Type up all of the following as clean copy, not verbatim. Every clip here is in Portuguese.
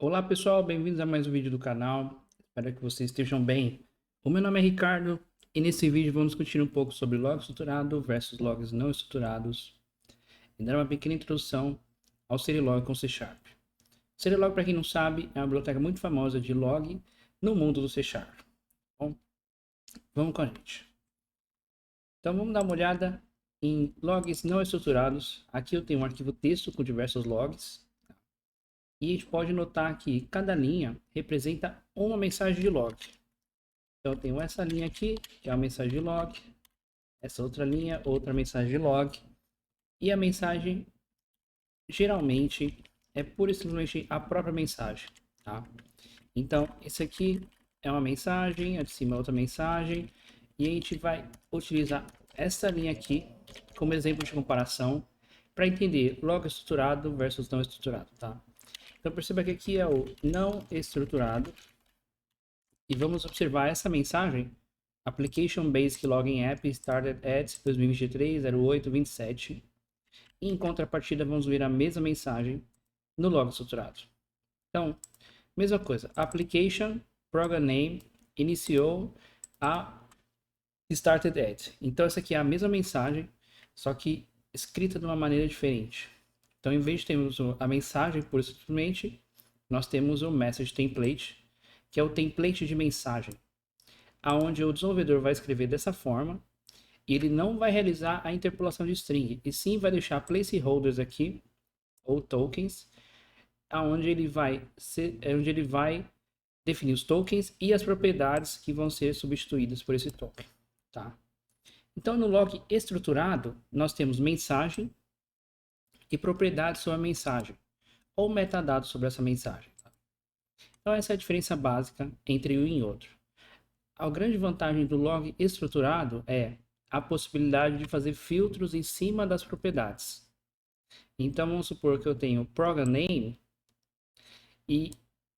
Olá pessoal, bem-vindos a mais um vídeo do canal. Espero que vocês estejam bem. O meu nome é Ricardo e nesse vídeo vamos discutir um pouco sobre log estruturado versus logs não estruturados e dar uma pequena introdução ao Serilog com C Sharp. Serilog, para quem não sabe, é uma biblioteca muito famosa de log no mundo do C Sharp. Bom, vamos com a gente. Então vamos dar uma olhada em logs não estruturados. Aqui eu tenho um arquivo texto com diversos logs. E a gente pode notar que cada linha representa uma mensagem de log. Então eu tenho essa linha aqui, que é a mensagem de log. Essa outra linha, outra mensagem de log. E a mensagem, geralmente, é pura e simplesmente a própria mensagem. Tá? Então, esse aqui é uma mensagem, a de cima é outra mensagem. E a gente vai utilizar essa linha aqui como exemplo de comparação para entender log estruturado versus não estruturado. Tá? Então perceba que aqui é o não estruturado. E vamos observar essa mensagem. Application Basic Login App started at 2023-08-27. E em contrapartida vamos ver a mesma mensagem no log estruturado. Então, mesma coisa. Application Program Name iniciou a started at. Então essa aqui é a mesma mensagem, só que escrita de uma maneira diferente. Então, em vez de termos a mensagem por simplesmente, nós temos o message template, que é o template de mensagem, aonde o desenvolvedor vai escrever dessa forma e ele não vai realizar a interpolação de string, e sim vai deixar placeholders aqui, ou tokens, onde ele vai definir os tokens e as propriedades que vão ser substituídas por esse token. Tá? Então, no log estruturado, nós temos mensagem e propriedades sobre a mensagem, ou metadados sobre essa mensagem. Então, essa é a diferença básica entre um e outro. A grande vantagem do log estruturado é a possibilidade de fazer filtros em cima das propriedades. Então, vamos supor que eu tenho program name e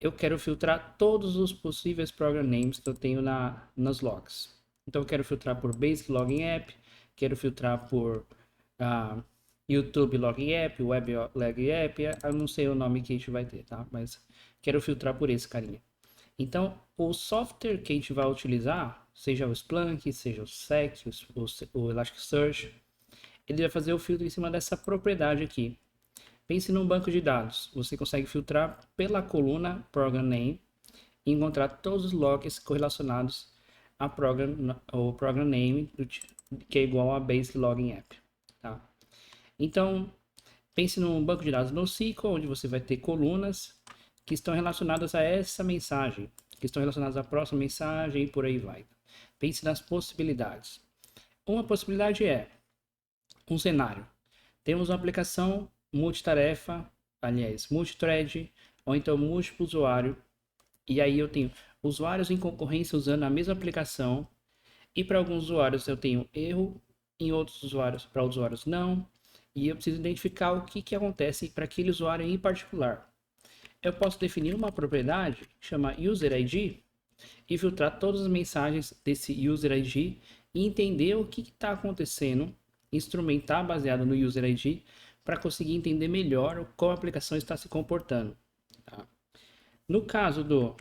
eu quero filtrar todos os possíveis program names que eu tenho nas logs. Então, eu quero filtrar por Basic Login App, quero filtrar por YouTube Login App, Web Login App, eu não sei o nome que a gente vai ter, tá? Mas quero filtrar por esse carinha. Então, o software que a gente vai utilizar, seja o Splunk, seja o Sec, o Elasticsearch, ele vai fazer o filtro em cima dessa propriedade aqui. Pense num banco de dados. Você consegue filtrar pela coluna Program Name e encontrar todos os logs correlacionados ao Program Name, que é igual a Basic Login App. Tá? Então, pense num banco de dados NoSQL, onde você vai ter colunas que estão relacionadas a essa mensagem, que estão relacionadas à próxima mensagem e por aí vai. Pense nas possibilidades. Uma possibilidade é um cenário. Temos uma aplicação multitarefa, aliás, multithread, ou então múltiplo usuário, e aí eu tenho usuários em concorrência usando a mesma aplicação, e para alguns usuários eu tenho erro, em outros usuários, para usuários não, e eu preciso identificar o que acontece para aquele usuário em particular. Eu posso definir uma propriedade, chama UserID, e filtrar todas as mensagens desse UserID e entender o que está acontecendo, instrumentar baseado no UserID para conseguir entender melhor como a aplicação está se comportando. Tá? No caso do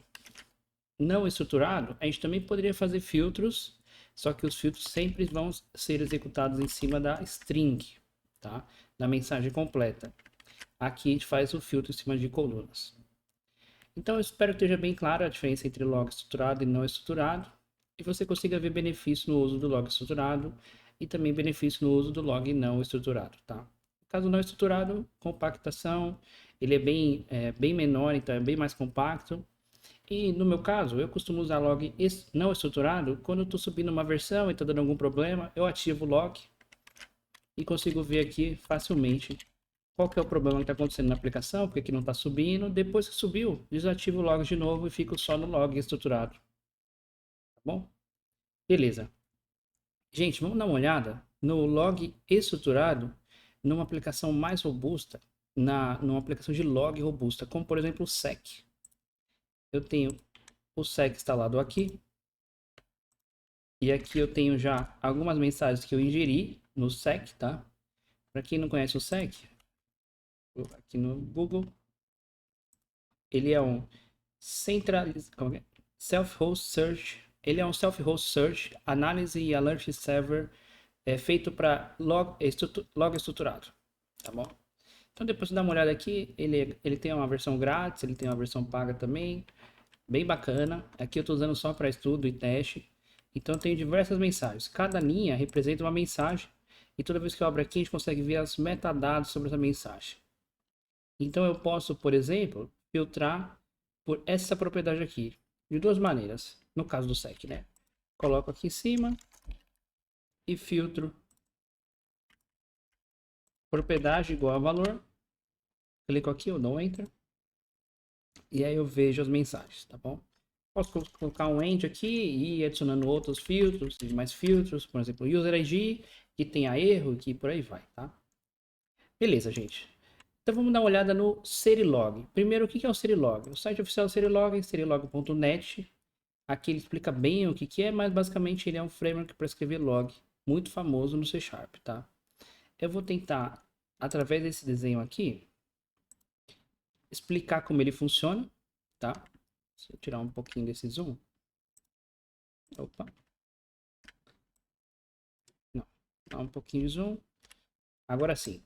não estruturado, a gente também poderia fazer filtros, só que os filtros sempre vão ser executados em cima da string, tá? Da mensagem completa. Aqui a gente faz o filtro em cima de colunas. Então eu espero que esteja bem clara a diferença entre log estruturado e não estruturado, e você consiga ver benefício no uso do log estruturado e também benefício no uso do log não estruturado, tá? No caso não estruturado, compactação, ele é bem menor, então é bem mais compacto. E no meu caso, eu costumo usar log não estruturado quando eu estou subindo uma versão e está dando algum problema, eu ativo o log e consigo ver aqui facilmente qual que é o problema que está acontecendo na aplicação, porque que não está subindo. Depois que subiu, desativo o log de novo e fico só no log estruturado. Tá bom? Beleza. Gente, vamos dar uma olhada no log estruturado numa aplicação mais robusta, numa aplicação de log robusta, como por exemplo o Sec. Eu tenho o Sec instalado aqui, e aqui eu tenho já algumas mensagens que eu ingeri no Sec, tá? Para quem não conhece o Sec, aqui no Google, ele é um self-host search. Ele é um self-host search, análise e alert server feito para log estruturado, tá bom? Então depois você dá uma olhada aqui, ele tem uma versão grátis, ele tem uma versão paga também, bem bacana. Aqui eu estou usando só para estudo e teste. Então tem diversas mensagens. Cada linha representa uma mensagem e toda vez que eu abro aqui a gente consegue ver as metadados sobre essa mensagem. Então eu posso, por exemplo, filtrar por essa propriedade aqui de duas maneiras. No caso do SEC, né? Coloco aqui em cima e filtro propriedade igual a valor. Clico aqui, eu dou Enter. E aí eu vejo as mensagens, tá bom? Posso colocar um end aqui e ir adicionando outros filtros e mais filtros, por exemplo, user ID, que tenha erro, que por aí vai, tá? Beleza, gente. Então vamos dar uma olhada no Serilog. Primeiro, o que é o Serilog? O site oficial do Serilog é serilog.net. Aqui ele explica bem o que é, mas basicamente ele é um framework para escrever log, muito famoso no C Sharp, tá? Eu vou tentar, através desse desenho aqui, explicar como ele funciona, tá? Deixa eu tirar um pouquinho desse zoom. Opa. Não, dá um pouquinho de zoom. Agora sim.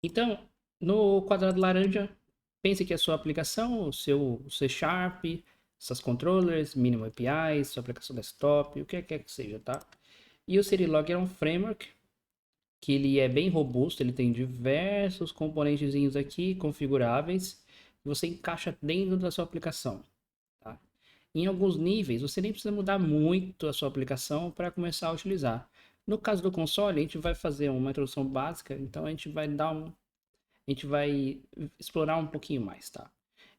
Então, no quadrado laranja, pense que é a sua aplicação, o seu C Sharp, seus controllers, mínimo APIs, sua aplicação desktop, o que quer que seja, tá? E o Serilog é um framework que ele é bem robusto, ele tem diversos componentezinhos aqui configuráveis que você encaixa dentro da sua aplicação, tá? Em alguns níveis, você nem precisa mudar muito a sua aplicação para começar a utilizar. No caso do console, a gente vai fazer uma introdução básica, então a gente vai explorar um pouquinho mais, tá?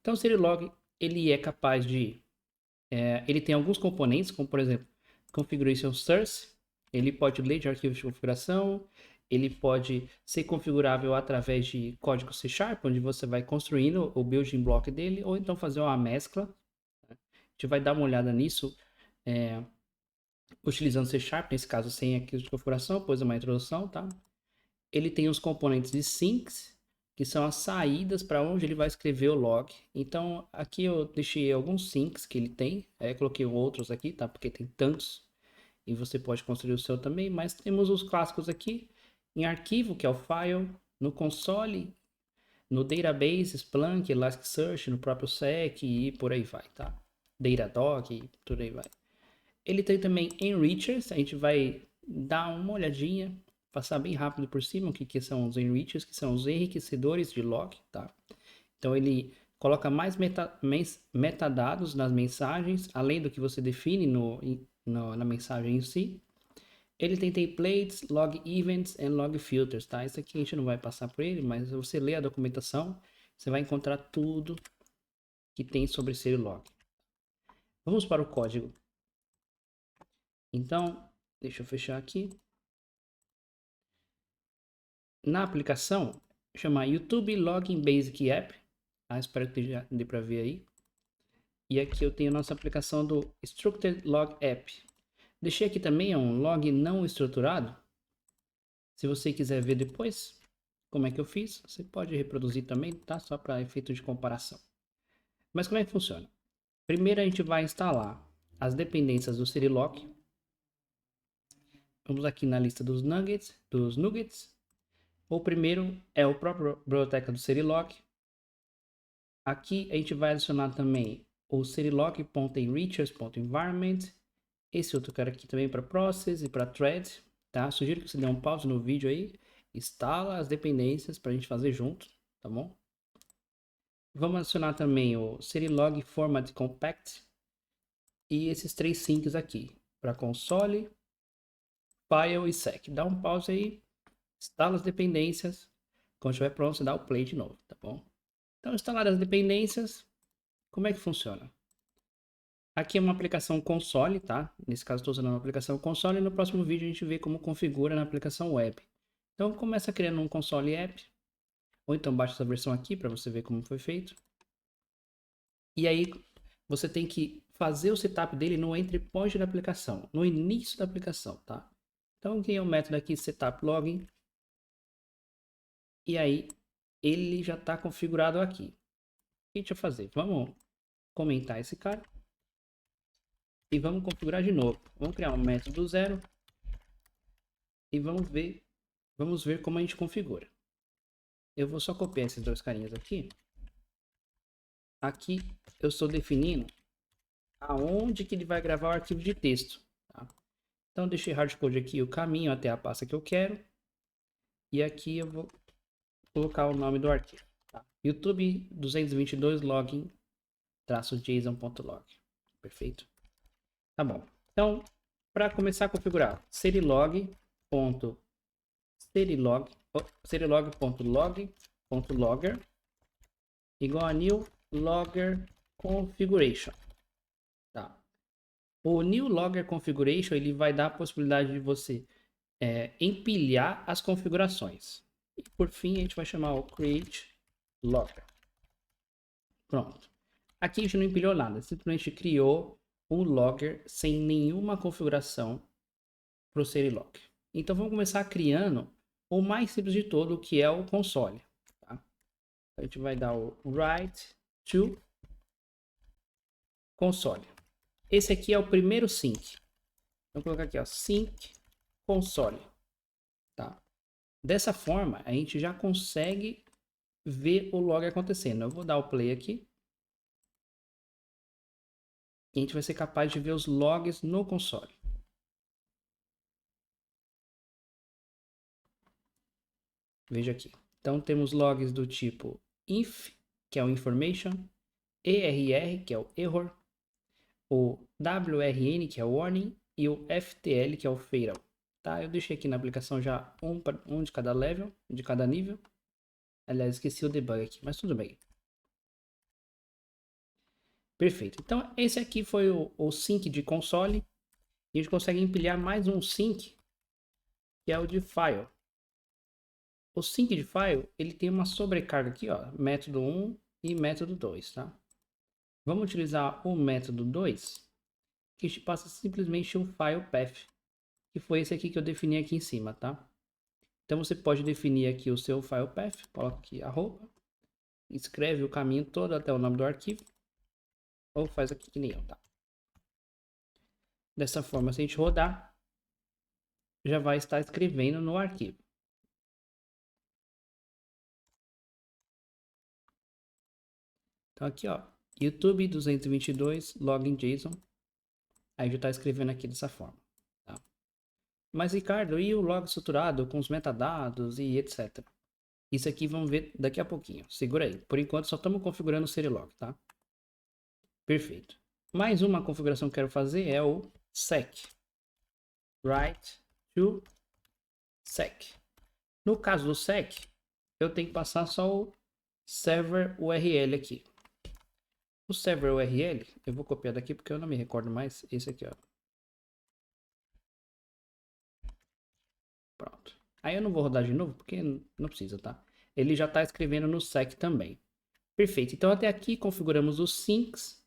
Então o Serilog, ele é capaz de ele tem alguns componentes, como por exemplo, configuration source, ele pode ler de arquivos de configuração, ele pode ser configurável através de código C Sharp, onde você vai construindo o building block dele, ou então fazer uma mescla. A gente vai dar uma olhada nisso utilizando C Sharp, nesse caso sem arquivos de configuração, depois uma introdução, tá? Ele tem os componentes de syncs, que são as saídas para onde ele vai escrever o log. Então, aqui eu deixei alguns syncs que ele tem, coloquei outros aqui, tá? Porque tem tantos, e você pode construir o seu também, mas temos os clássicos aqui, em arquivo, que é o file, no console, no database, Splunk, Elasticsearch, no próprio SEC e por aí vai, tá? Datadog e por aí vai. Ele tem também enrichers, a gente vai dar uma olhadinha, passar bem rápido por cima o que são os enrichers, que são os enriquecedores de log, tá? Então ele coloca mais metadados nas mensagens, além do que você define na mensagem em si. Ele tem templates, log events e log filters, tá? Isso aqui a gente não vai passar por ele, mas se você ler a documentação, você vai encontrar tudo que tem sobre Serilog. Vamos para o código. Então, deixa eu fechar aqui. Na aplicação, chama YouTube Login Basic App. Espero que já dê para ver aí. E aqui eu tenho a nossa aplicação do Structured Log App. Deixei aqui também um log não estruturado. Se você quiser ver depois como é que eu fiz, você pode reproduzir também, tá? Só para efeito de comparação. Mas como é que funciona? Primeiro a gente vai instalar as dependências do Serilog. Vamos aqui na lista dos nuggets. O primeiro é o próprio biblioteca do Serilog. Aqui a gente vai adicionar também o serilog.enrichers.environment. Esse outro cara aqui também para process e para thread, tá? Sugiro que você dê um pause no vídeo aí, instala as dependências para a gente fazer junto, tá bom? Vamos adicionar também o Serilog Format Compact e esses três syncs aqui para console, file e sec. Dá um pause aí, instala as dependências. Quando estiver pronto, você dá o play de novo, tá bom? Então, instalar as dependências, como é que funciona? Aqui é uma aplicação console, tá? Nesse caso, estou usando uma aplicação console e no próximo vídeo a gente vê como configura na aplicação web. Então, começa criando um console app, ou então baixa essa versão aqui para você ver como foi feito. E aí, você tem que fazer o setup dele no entry point da aplicação, no início da aplicação, tá? Então, aqui é o método aqui, setup login. E aí, ele já está configurado aqui. que a gente vai fazer? Vamos comentar esse cara. E vamos configurar de novo. Vamos criar um método do zero. E vamos ver como a gente configura. Eu vou só copiar esses dois carinhas aqui. Aqui eu estou definindo aonde que ele vai gravar o arquivo de texto. Tá? Então deixei hardcode aqui o caminho até a pasta que eu quero. E aqui eu vou colocar o nome do arquivo. Tá? YouTube 222 login -json.log. Perfeito? Tá bom. Então, para começar a configurar, serilog.log.logger igual a new logger configuration. Tá? O new logger configuration ele vai dar a possibilidade de você empilhar as configurações. E por fim, a gente vai chamar o create logger. Pronto. Aqui a gente não empilhou nada, simplesmente criou um logger sem nenhuma configuração para o Serilog. Então vamos começar criando o mais simples de todo, que é o console. Tá? A gente vai dar o write to console. Esse aqui é o primeiro sync. Vou colocar aqui, ó, sync console. Tá? Dessa forma, a gente já consegue ver o log acontecendo. Eu vou dar o play aqui. E a gente vai ser capaz de ver os logs no console. Veja aqui. Então temos logs do tipo inf, que é o information, err, que é o error, o wrn, que é o warning, e o ftl, que é o fatal. Tá? Eu deixei aqui na aplicação já um de cada level, de cada nível. Aliás, esqueci o debug aqui, mas tudo bem. Perfeito. Então, esse aqui foi o sync de console. E a gente consegue empilhar mais um sync, que é o de file. O sync de file, ele tem uma sobrecarga aqui, ó, método 1 e método 2, tá? Vamos utilizar o método 2, que a gente passa simplesmente um file path, que foi esse aqui que eu defini aqui em cima, tá? Então você pode definir aqui o seu file path, coloca aqui arroba, escreve o caminho todo até o nome do arquivo, ou faz aqui que nem eu, tá? Dessa forma, se a gente rodar, já vai estar escrevendo no arquivo. Então aqui, ó, YouTube 222 login JSON, aí já está escrevendo aqui dessa forma. Tá? Mas Ricardo, e o log estruturado com os metadados e etc? Isso aqui vamos ver daqui a pouquinho. Segura aí. Por enquanto só estamos configurando o Serilog, tá? Perfeito. Mais uma configuração que eu quero fazer é o sec. Write to sec. No caso do sec, eu tenho que passar só o server URL aqui. O server URL, eu vou copiar daqui porque eu não me recordo mais. Esse aqui, ó. Pronto. Aí eu não vou rodar de novo porque não precisa, tá? Ele já está escrevendo no sec também. Perfeito. Então até aqui configuramos os syncs.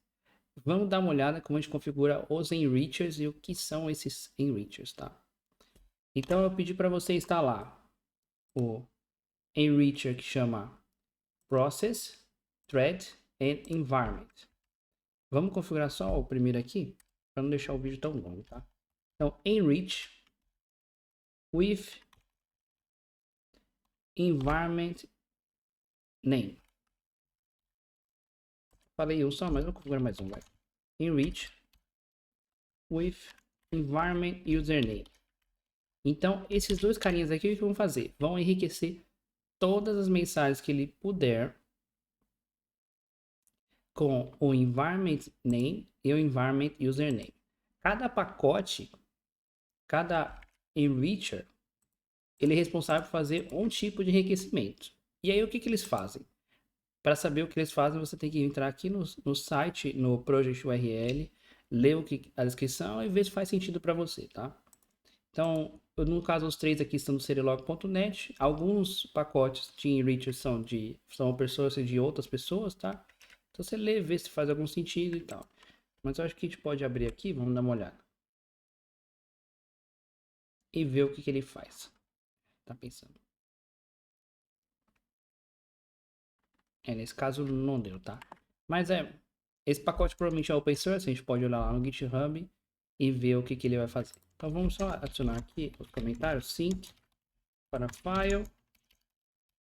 Vamos dar uma olhada como a gente configura os enrichers e o que são esses enrichers, tá? Então eu pedi para você instalar o enricher que chama Process, Thread and Environment. Vamos configurar só o primeiro aqui, para não deixar o vídeo tão longo, tá? Então, enrich with environment name. Falei um só, mas vou configurar mais um, vai. Enrich with environment username. Então, esses dois carinhas aqui, o que vão fazer? Vão enriquecer todas as mensagens que ele puder com o environment name e o environment username. Cada pacote, cada enricher, ele é responsável por fazer um tipo de enriquecimento. E aí, o que eles fazem? Para saber o que eles fazem, você tem que entrar aqui no site, no Project URL, ler a descrição e ver se faz sentido para você, tá? Então, no caso, os três aqui estão no serilog.net. Alguns pacotes de enricher são open source de outras pessoas, tá? Então, você lê, vê se faz algum sentido e tal. Mas eu acho que a gente pode abrir aqui, vamos dar uma olhada. E ver o que ele faz. Tá pensando. Nesse caso não deu, tá? Mas esse pacote provavelmente é open source, a gente pode olhar lá no GitHub e ver o que ele vai fazer. Então vamos só adicionar aqui os comentários, sync para file,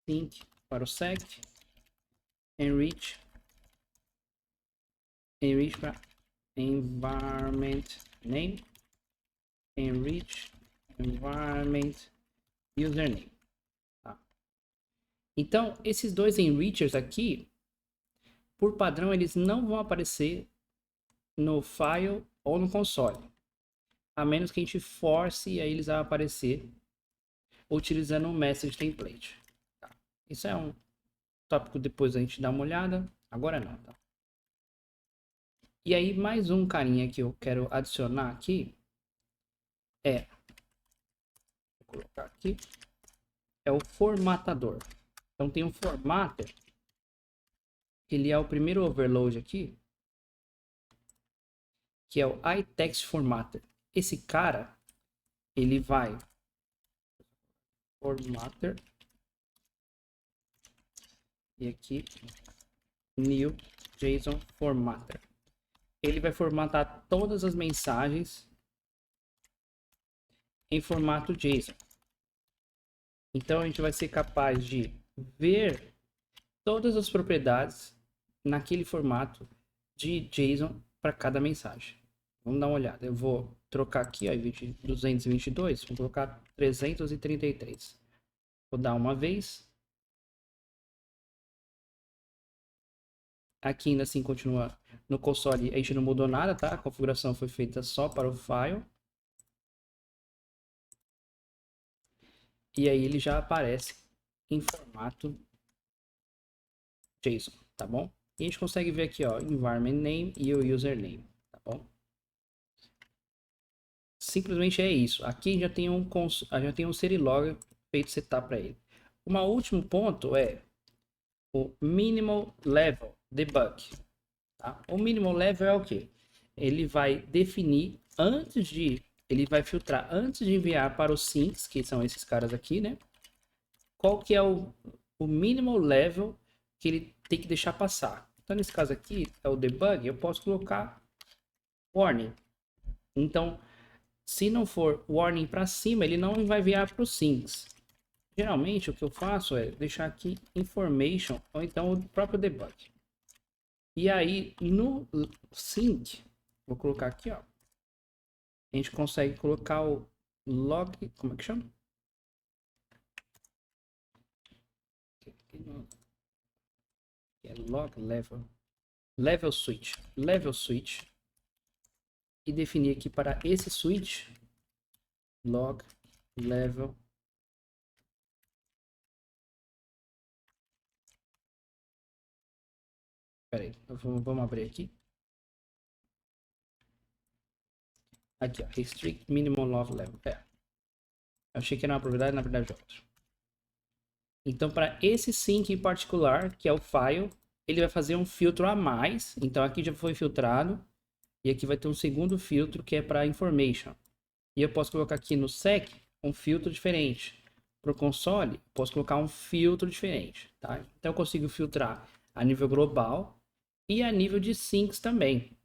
sync para o sec, enrich para environment name, enrich environment username. Tá? Então, esses dois enrichers aqui, por padrão, eles não vão aparecer no file ou no console, a menos que a gente force a eles a aparecer utilizando um message template. Tá? Isso é um tópico depois a gente dá uma olhada, agora não. Tá? E aí, mais um carinha que eu quero adicionar aqui vou colocar aqui, é o formatador. Então tem um formatter, ele é o primeiro overload aqui, que é o iText Formatter. Esse cara, ele vai formatter e aqui new JSON formatter. Ele vai formatar todas as mensagens em formato JSON. Então a gente vai ser capaz de ver todas as propriedades naquele formato de JSON para cada mensagem. Vamos dar uma olhada. Eu vou trocar aqui, ó, 222, vou colocar 333. Vou dar uma vez. Aqui ainda assim continua no console, a gente não mudou nada, tá? A configuração foi feita só para o file. E aí ele já aparece em formato JSON, tá bom? E a gente consegue ver aqui, ó, environment name e o username, tá bom? Simplesmente é isso. Aqui já tem um Serilog feito setup para ele. Um último ponto é o minimal level debug. Tá? O minimal level é o que? Ele vai definir ele vai filtrar antes de enviar para os syncs, que são esses caras aqui, né? Qual que é o minimal level que ele tem que deixar passar. Então, nesse caso aqui, é o debug, eu posso colocar warning. Então, se não for warning para cima, ele não vai enviar para os syncs. Geralmente, o que eu faço é deixar aqui information, ou então o próprio debug. E aí, no sync, vou colocar aqui, ó. A gente consegue colocar o log, como é que chama? É log level switch. E definir aqui para esse switch log level Peraí, vamos abrir aqui. Aqui, ó, restrict minimum log level. Achei que era uma propriedade, na verdade é outra. Então, para esse sync em particular, que é o file, ele vai fazer um filtro a mais. Então, aqui já foi filtrado. E aqui vai ter um segundo filtro que é para information. E eu posso colocar aqui no sec um filtro diferente. Para o console, posso colocar um filtro diferente. Tá? Então, eu consigo filtrar a nível global e a nível de syncs também.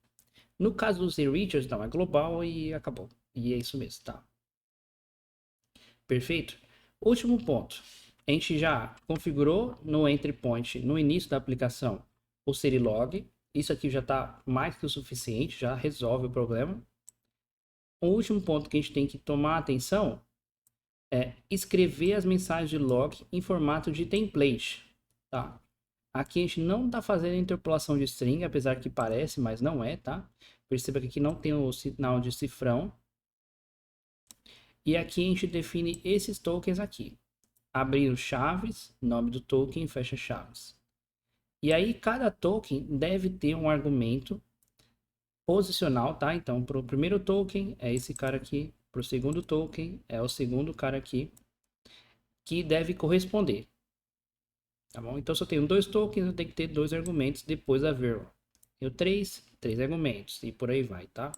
No caso dos enrichers, não, é global e acabou. E é isso mesmo, tá? Perfeito? Último ponto. A gente já configurou no entry point, no início da aplicação, o Serilog. Isso aqui já está mais que o suficiente, já resolve o problema. O último ponto que a gente tem que tomar atenção é escrever as mensagens de log em formato de template, tá? Aqui a gente não está fazendo interpolação de string, apesar que parece, mas não é, tá? Perceba que aqui não tem o sinal de cifrão. E aqui a gente define esses tokens aqui. Abrindo chaves, nome do token, fecha chaves. E aí cada token deve ter um argumento posicional, tá? Então, para o primeiro token é esse cara aqui, para o segundo token é o segundo cara aqui, que deve corresponder. Tá bom? Então, se eu tenho dois tokens, eu tenho que ter dois argumentos depois da ver. Tenho três argumentos e por aí vai, tá?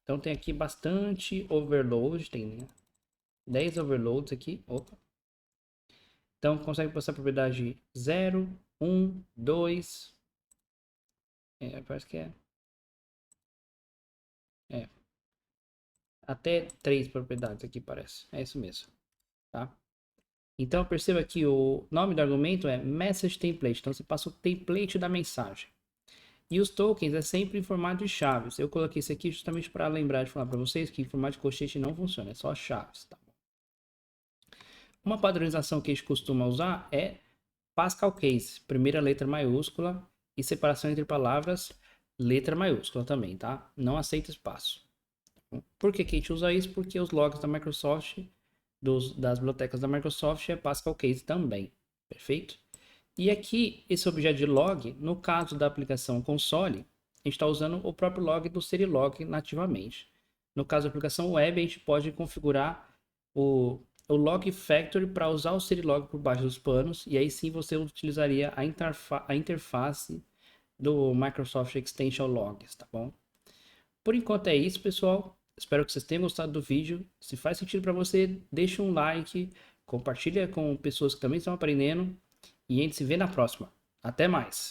Então, tem aqui bastante overload, tem 10 overloads aqui. Opa. Então, consegue passar a propriedade 0, 1, 2, Parece que é. Até 3 propriedades aqui parece. É isso mesmo, tá? Então perceba que o nome do argumento é message template. Então você passa o template da mensagem. E os tokens é sempre em formato de chaves. Eu coloquei isso aqui justamente para lembrar de falar para vocês que em formato de colchete não funciona, é só chaves, tá? Uma padronização que a gente costuma usar é Pascal Case, primeira letra maiúscula e separação entre palavras, letra maiúscula também, tá? Não aceita espaço. Por que a gente usa isso? Porque os logs da Microsoft, das bibliotecas da Microsoft, é Pascal Case também, perfeito? E aqui, esse objeto de log, no caso da aplicação console, a gente está usando o próprio log do Serilog nativamente. No caso da aplicação web, a gente pode configurar o log factory para usar o Serilog por baixo dos panos, e aí sim você utilizaria a interface do Microsoft Extension Logs, tá bom? Por enquanto é isso, pessoal. Espero que vocês tenham gostado do vídeo. Se faz sentido para você, deixa um like, compartilha com pessoas que também estão aprendendo e a gente se vê na próxima. Até mais!